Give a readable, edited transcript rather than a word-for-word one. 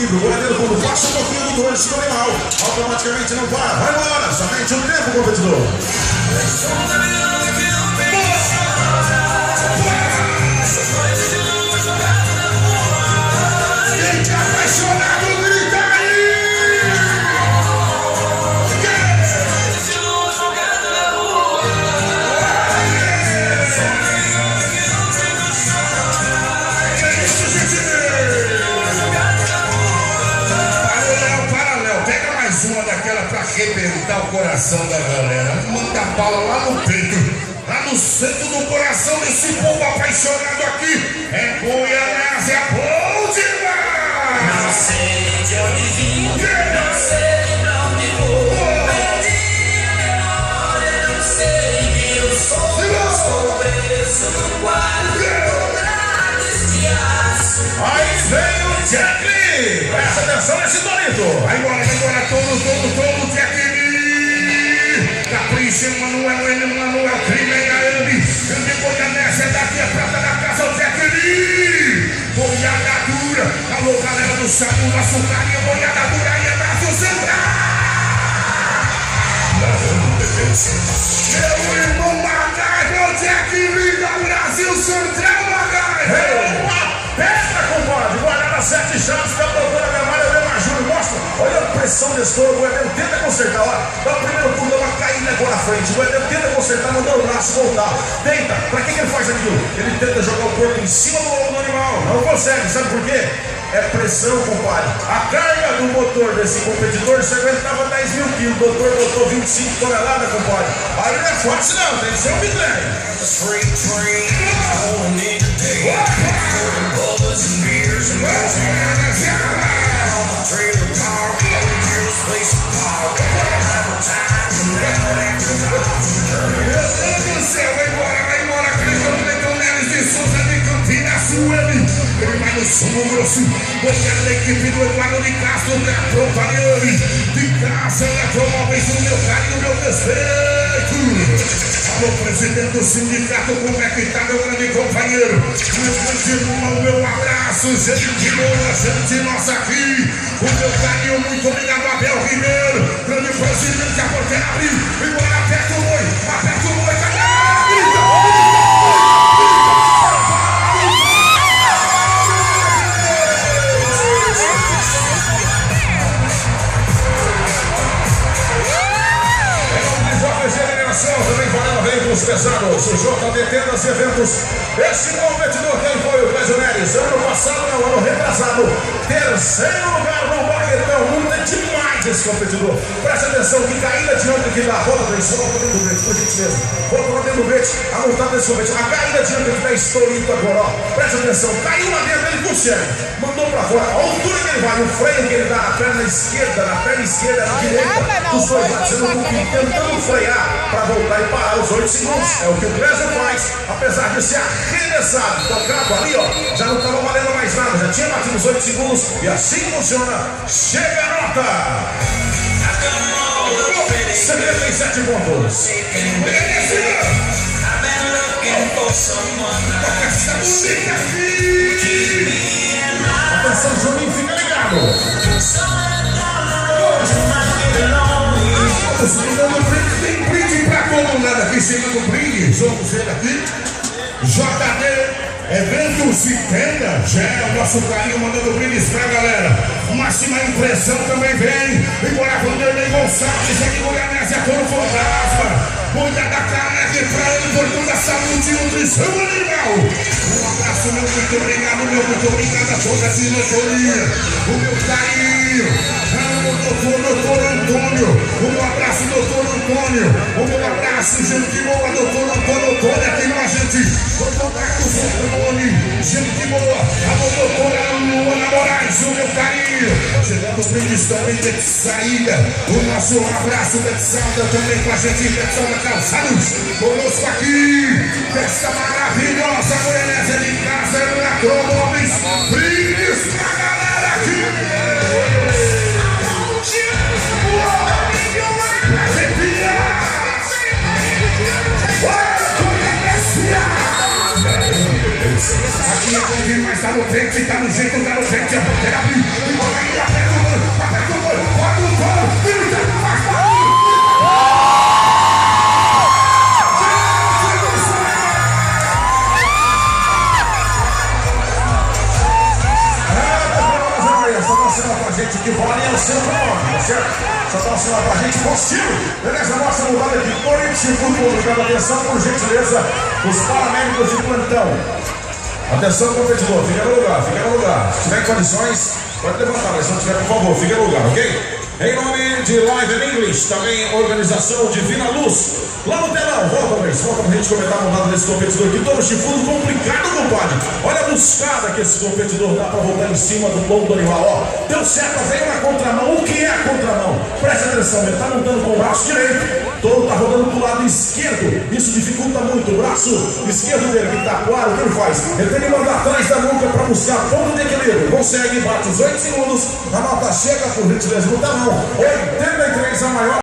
equilíbrio. O goleiro, quando passa um pouquinho do dor, escolhe mal. Automaticamente não para. Vai embora. Somente um tempo, competidor. Quem tá apaixonado, grita aí! Pra arrebentar o coração da galera. Manda a bala lá no peito, lá no centro do coração desse povo apaixonado aqui. É Goianás, é bom demais! Não sei de onde vim, não sei pra onde vou. Perdi a memória, não sei quem eu sou. Estou preso no quarto, deste aço. Aí vem o Jack Lee. Presta atenção nesse Dorito. Vai embora, todo, Jack Lee. Capricha, Manuel, crime, Gabi. Grande Goianás, é daqui a prata da casa, o Jack Lee. Boiada dura, alô galera do Sabu, nosso carinho, boiada dura e abraço central. Meu irmão Magaio, o Jack Lee da Brasil Central, Magaio. Pedra, compadre, guardada 7 chaves, tá procurando a minha malha, eu Júnior, mostra, olha a pressão desse touro, o goleiro tenta consertar, ó, dá o primeiro pulo, dá uma caída agora à frente, o goleiro tenta consertar, mandou o braço voltar, tenta, pra que ele faz aquilo? Ele tenta jogar o corpo em cima do lombo do animal, não consegue, sabe por quê? É pressão, compadre. A carga do motor desse competidor, você aguentava 10 mil quilos, o doutor botou 25 toneladas, compadre, aí não é forte não, tem que ser um bitrem. Vai embora, Cleiton Neves de Souza de Campinas, Sueli. Ele vai no sumo grosso, goleiro da equipe do Eduardo de Castro, da Provariani. De casa, Eletromóveis, o meu carinho, o meu respeito. Alô, presidente do sindicato, como é que tá, meu grande companheiro? Meu grande irmão, meu abraço, gente boa, gente nossa aqui. O meu carinho, muito obrigado, Abel Ribeiro. Grande presidente, a porteira abriu. E bora, aperta o boi, galera. Também parando veículos pesados, o JD Tendas e Eventos. Esse competidor, quem foi o Clésio Neres? Ano passado, não, ano retrasado. Terceiro lugar no Baguetão. Muito demais esse competidor. Presta atenção, que caída de ângulo que dá. Volta pra isso, volta dentro do verde, por gentileza. Volta lá dentro do verde, a montada desse competidor. A caída de ângulo que dá estourito agora, ó. Presta atenção, caiu lá dentro, ele consegue. Mandou pra fora, a altura que ele vai, o freio que ele dá na perna esquerda, na direita. Os dois lados, você não tentando frear pra voltar e parar os 8 segundos. É o que o Clésio faz, apesar de ser arremessado, tocado ali, ó. Já não estava valendo mais nada, já tinha batido os 8 segundos e assim funciona. Chega a nota! 77 pontos. Atenção, Juninho, fica ligado. Tem brinde pra todo mundo aqui, segundo brinde, somos ele aqui. JD, Eventos e Tenda, já é o nosso carinho mandando brindes pra galera. Máxima impressão também vem. Embora Vanderlei Gonçalves, aqui em Goiânia, todo fantasma. Cuida da caneca pra ele, por toda a saúde e nutrição animal. Um abraço, meu muito obrigado a toda a diretoria. O meu carinho. Doutor Antônio, o meu abraço, doutor Antônio, o meu abraço, gente boa, doutor Antônio, aqui com a gente, doutor Marcos Antônio, gente boa, a doutora Luana Moraes, o meu carinho, chegando os brindes também de saída, o nosso abraço, Betsalda, também com a gente, Betsalda Calçados, conosco aqui, festa maravilhosa, Goiânia de casa, Eletromóveis, brindes pra galera aqui. Aqui é quem mais tá no peito, tá no jeito, tá no peito, a porteira abriu. gente que vale é o seu nome, tá certo? Só dá um sinal pra gente positivo. Beleza? Nossa mudada de Corinthians Futebol. Obrigado, atenção, por gentileza, os paramédicos de plantão. Atenção, competidor, fica no lugar, fica no lugar. Se tiver em condições, pode levantar, mas se não tiver, por favor, fica no lugar, ok? Em nome de Live in English, também organização Divina Luz. Lá no telão, volta pra gente comentar a montada desse competidor aqui, todo chifrudo complicado, compadre. Olha a buscada que esse competidor dá pra voltar em cima do lombo do animal, ó. Deu certo, veio na contramão. O que é a contramão? Preste atenção, ele tá montando com o braço direito, todo tá rodando pro lado esquerdo. Isso dificulta muito, o braço esquerdo dele, que tá claro, o que ele faz? Ele tem que mandar atrás da nuca pra buscar ponto de equilíbrio. Consegue, bate os 8 segundos, a nota chega por gentileza no telão. 83 a maior.